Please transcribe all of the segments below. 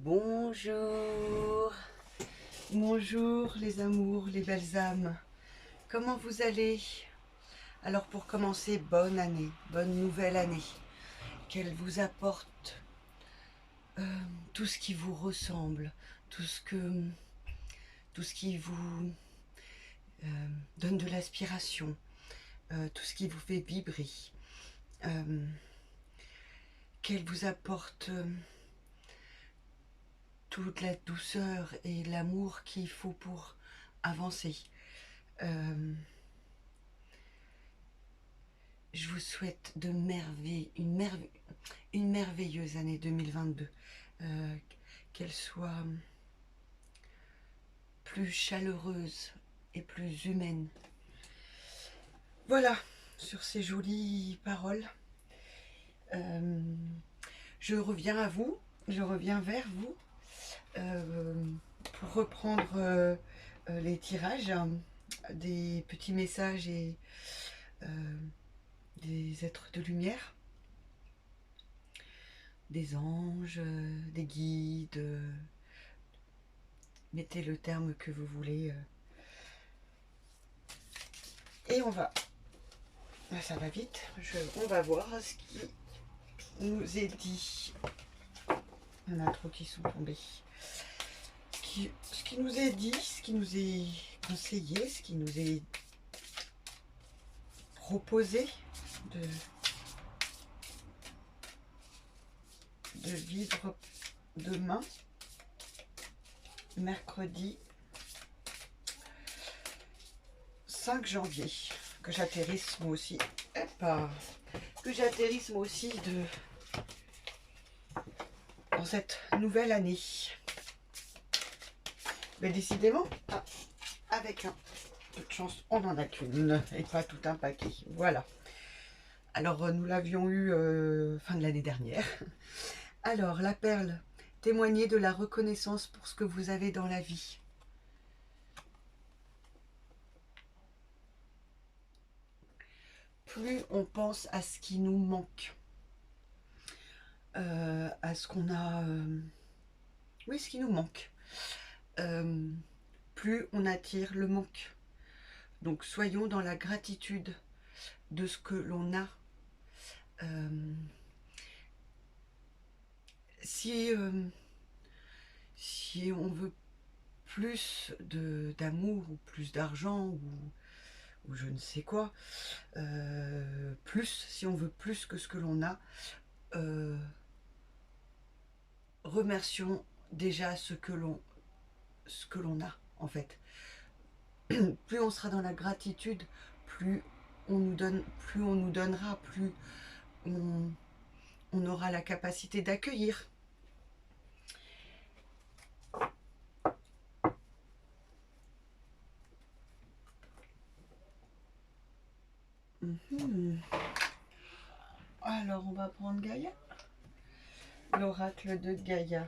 Bonjour, bonjour les amours, les belles âmes. Comment vous allez? Alors pour commencer, bonne année, bonne nouvelle année. Qu'elle vous apporte tout ce qui vous ressemble, tout ce qui vous donne de l'aspiration, tout ce qui vous fait vibrer. Qu'elle vous apporte toute la douceur et l'amour qu'il faut pour avancer. Je vous souhaite une merveilleuse année 2022. Qu'elle soit plus chaleureuse et plus humaine. Voilà, sur ces jolies paroles, je reviens à vous, je reviens vers vous pour reprendre les tirages des petits messages et des êtres de lumière, des anges, des guides, mettez le terme que vous voulez. Et on va, ça va vite, on va voir ce qui nous est dit. Il y en a trop qui sont tombés. Ce qui nous est dit, ce qui nous est conseillé, ce qui nous est proposé de vivre demain, mercredi 5 janvier, que j'atterrisse moi aussi, dans cette nouvelle année. Mais décidément, avec un peu de chance, on n'en a qu'une et pas tout un paquet. Voilà. Alors, nous l'avions eu fin de l'année dernière. Alors, la perle, témoignez de la reconnaissance pour ce que vous avez dans la vie. Plus on pense à ce qui nous manque, à ce qu'on a... oui, ce qui nous manque, plus on attire le manque. Donc, soyons dans la gratitude de ce que l'on a. Si on veut plus d'amour ou plus d'argent ou je ne sais quoi, si on veut plus que ce que l'on a, remercions déjà ce que l'on a en fait. Plus on sera dans la gratitude, plus on nous donnera, plus on aura la capacité d'accueillir. Alors on va prendre Gaïa, l'oracle de Gaïa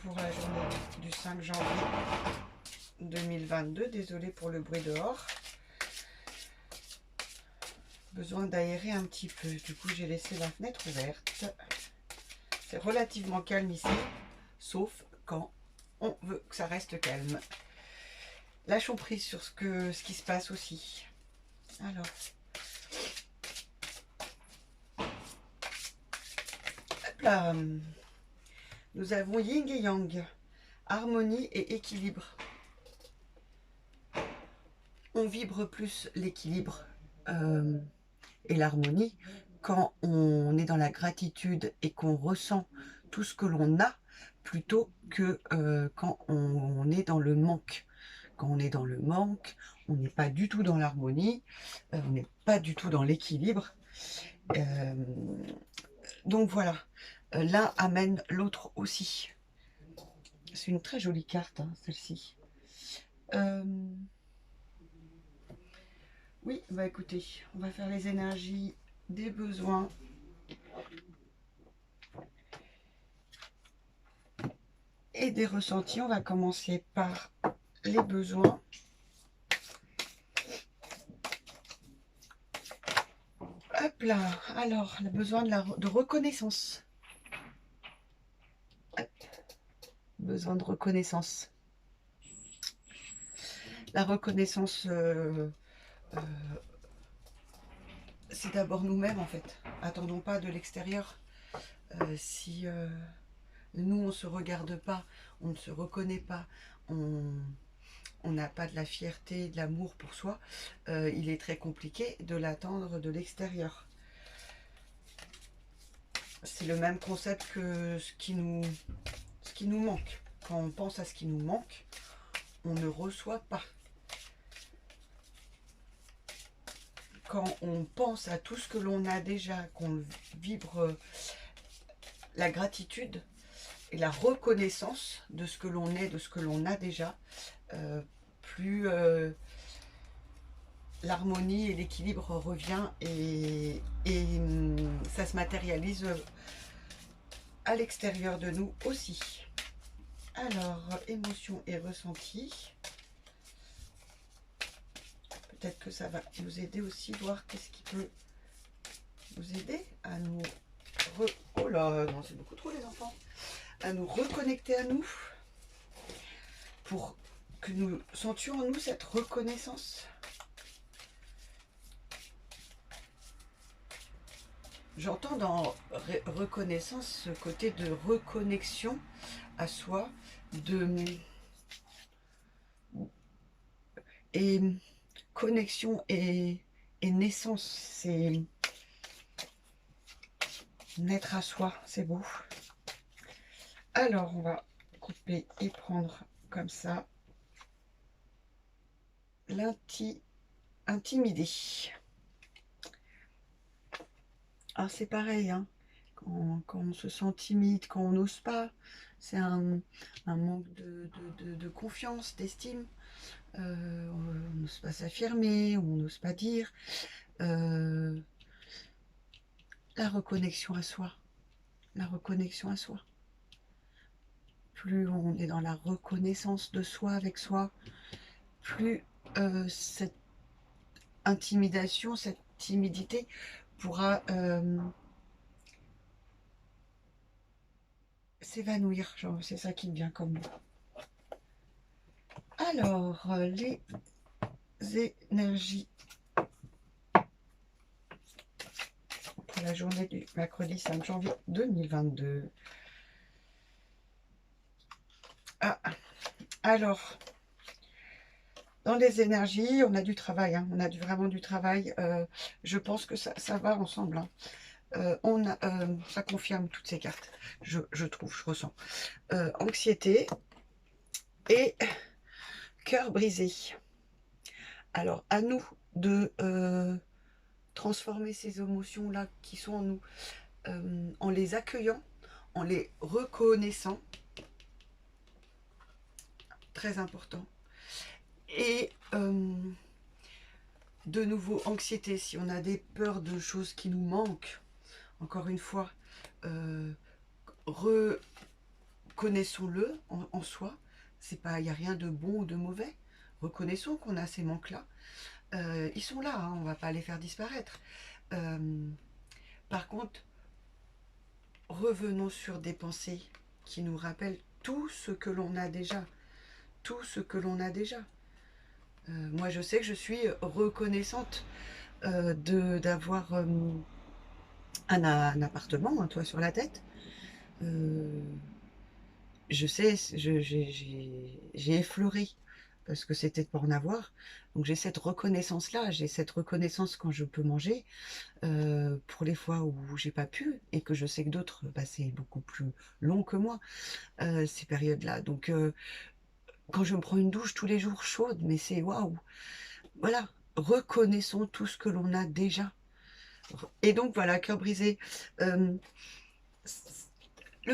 pour la journée du 5 janvier 2022. Désolée pour le bruit dehors. Besoin d'aérer un petit peu, du coup j'ai laissé la fenêtre ouverte. C'est relativement calme ici, sauf quand on veut que ça reste calme. Lâchons prise sur ce qui se passe aussi. Alors, hop là, nous avons yin et yang, harmonie et équilibre. On vibre plus l'équilibre et l'harmonie quand on est dans la gratitude et qu'on ressent tout ce que l'on a, plutôt que quand on est dans le manque. Quand on est dans le manque, on n'est pas du tout dans l'harmonie, on n'est pas du tout dans l'équilibre. Donc voilà, l'un amène l'autre aussi. C'est une très jolie carte, hein, celle-ci. Oui, bah écoutez, on va faire les énergies des besoins. Et des ressentis. On va commencer par les besoins. Hop là, alors, le besoin de reconnaissance. Hop. Besoin de reconnaissance. La reconnaissance, c'est d'abord nous-mêmes en fait. Attendons pas de l'extérieur. Si nous, on ne se regarde pas, on ne se reconnaît pas, on n'a pas de la fierté, de l'amour pour soi, il est très compliqué de l'attendre de l'extérieur. C'est le même concept que ce qui nous manque. Quand on pense à ce qui nous manque, on ne reçoit pas. Quand on pense à tout ce que l'on a déjà, qu'on vibre la gratitude et la reconnaissance de ce que l'on est, de ce que l'on a déjà, plus l'harmonie et l'équilibre revient et ça se matérialise à l'extérieur de nous aussi. Alors, émotion et ressenti. Peut-être que ça va nous aider aussi, voir qu'est-ce qui peut nous aider à nous... Oh là, non, c'est beaucoup trop les enfants. À nous reconnecter à nous. Pour que nous sentions en nous cette reconnaissance. J'entends dans reconnaissance ce côté de reconnexion à soi, et connexion et naissance, c'est naître à soi, c'est beau. Alors on va couper et prendre comme ça l'intimidé. Alors c'est pareil, hein, quand on se sent timide, quand on n'ose pas, c'est un manque de confiance, d'estime. On n'ose pas s'affirmer, on n'ose pas dire. La reconnexion à soi. La reconnexion à soi. Plus on est dans la reconnaissance de soi avec soi, plus cette intimidation, cette timidité pourra s'évanouir. C'est ça qui me vient comme mot. Alors, les énergies pour la journée du mercredi 5 janvier 2022. Ah, alors, dans les énergies, on a du travail, hein, on a vraiment du travail. Je pense que ça va ensemble. Hein. Ça confirme toutes ces cartes, je trouve, je ressens. Anxiété et cœur brisé. Alors, à nous de transformer ces émotions-là qui sont en nous, en les accueillant, en les reconnaissant. Très important. Et de nouveau, anxiété, si on a des peurs de choses qui nous manquent, encore une fois, reconnaissons-le en soi. Il n'y a rien de bon ou de mauvais. Reconnaissons qu'on a ces manques-là. Ils sont là, hein, on ne va pas les faire disparaître. Par contre, revenons sur des pensées qui nous rappellent tout ce que l'on a déjà. Tout ce que l'on a déjà. Moi, je sais que je suis reconnaissante d'avoir un appartement, un toit sur la tête. Je sais, j'ai effleuré parce que c'était de pas en avoir. Donc j'ai cette reconnaissance-là, j'ai cette reconnaissance quand je peux manger, pour les fois où j'ai pas pu et que je sais que d'autres, bah, c'est beaucoup plus long que moi, ces périodes-là. Donc quand je me prends une douche tous les jours chaude, mais c'est waouh! Voilà, reconnaissons tout ce que l'on a déjà. Et donc voilà, cœur brisé. Le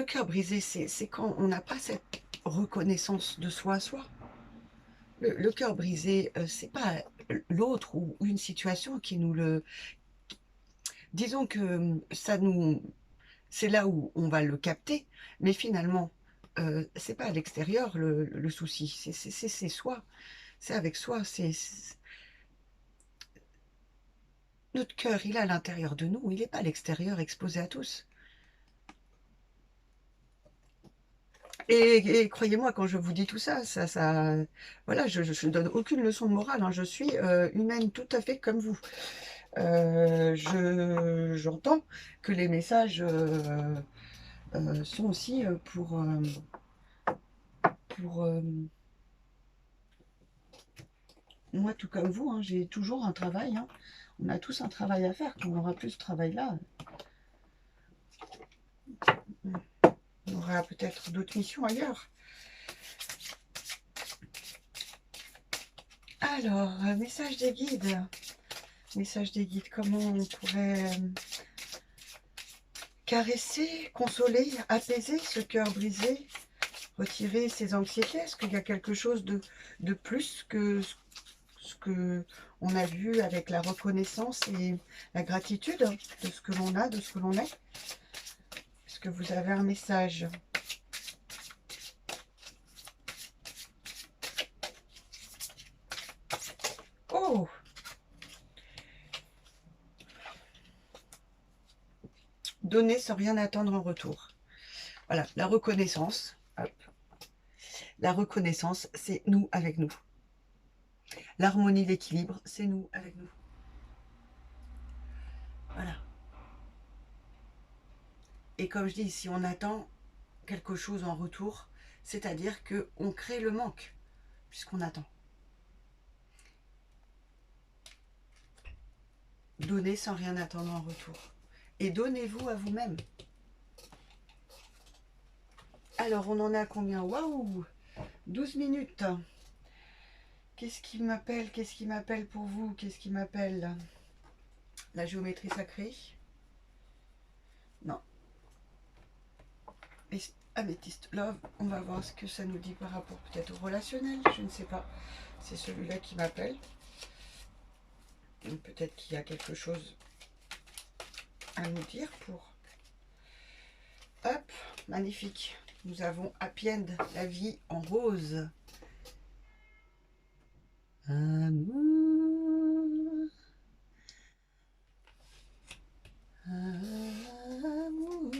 cœur brisé, c'est quand on n'a pas cette reconnaissance de soi à soi. Le cœur brisé, c'est pas l'autre ou une situation qui nous le... Disons que c'est là où on va le capter, mais finalement, c'est pas à l'extérieur le souci, c'est soi, c'est avec soi, notre cœur, il est à l'intérieur de nous, il n'est pas à l'extérieur exposé à tous. Et croyez-moi, quand je vous dis tout ça, voilà, je ne donne aucune leçon de morale, hein. Je suis humaine tout à fait comme vous. J'entends que les messages sont aussi pour moi, tout comme vous, hein, j'ai toujours un travail, hein. On a tous un travail à faire. Quand on n'aura plus ce travail-là, on aura peut-être d'autres missions ailleurs. Alors, message des guides. Message des guides, comment on pourrait caresser, consoler, apaiser ce cœur brisé, retirer ses anxiétés? Est-ce qu'il y a quelque chose de plus que ce que on a vu avec la reconnaissance et la gratitude de ce que l'on a, de ce que l'on est? Est-ce que vous avez un message? Oh! Donner sans rien attendre en retour. Voilà, la reconnaissance. Hop. La reconnaissance, c'est nous avec nous. L'harmonie, l'équilibre, c'est nous avec nous. Voilà. Et comme je dis, si on attend quelque chose en retour, c'est-à-dire qu'on crée le manque, puisqu'on attend. Donnez sans rien attendre en retour. Et donnez-vous à vous-même. Alors, on en a combien? Waouh! 12 minutes. Qu'est-ce qui m'appelle? Qu'est-ce qui m'appelle pour vous? Qu'est-ce qui m'appelle? La géométrie sacrée? Non. Améthyste Love, on va voir ce que ça nous dit par rapport peut-être au relationnel, je ne sais pas. C'est celui-là qui m'appelle. Peut-être qu'il y a quelque chose à nous dire pour... Hop, magnifique. Nous avons Happy End, la vie en rose. Amour. Amour.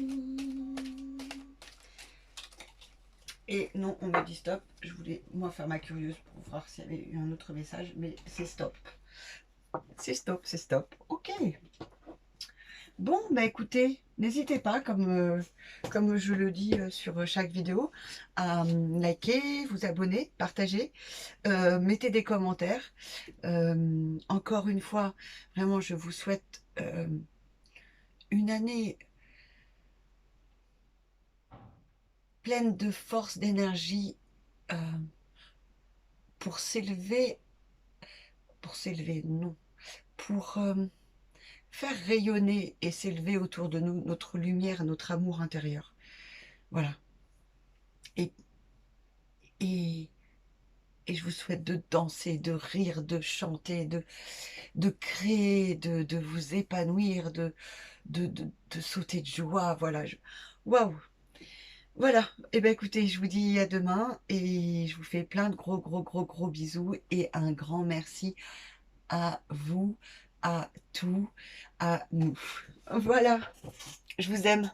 Et non, on me dit stop. Je voulais, moi, faire ma curieuse pour voir s'il y avait eu un autre message, mais c'est stop. C'est stop, c'est stop. Ok. Bon, bah écoutez, n'hésitez pas, comme je le dis sur chaque vidéo, à liker, vous abonner, partager, mettez des commentaires. Encore une fois, vraiment, je vous souhaite une année pleine de force, d'énergie pour s'élever, non, pour faire rayonner et s'élever autour de nous notre lumière, notre amour intérieur. Voilà. Et je vous souhaite de danser, de rire, de chanter, de créer, de vous épanouir, de sauter de joie. Voilà. Waouh! Voilà. Et bien écoutez, je vous dis à demain et je vous fais plein de gros bisous et un grand merci à vous, à tout, à nous. Voilà. Je vous aime.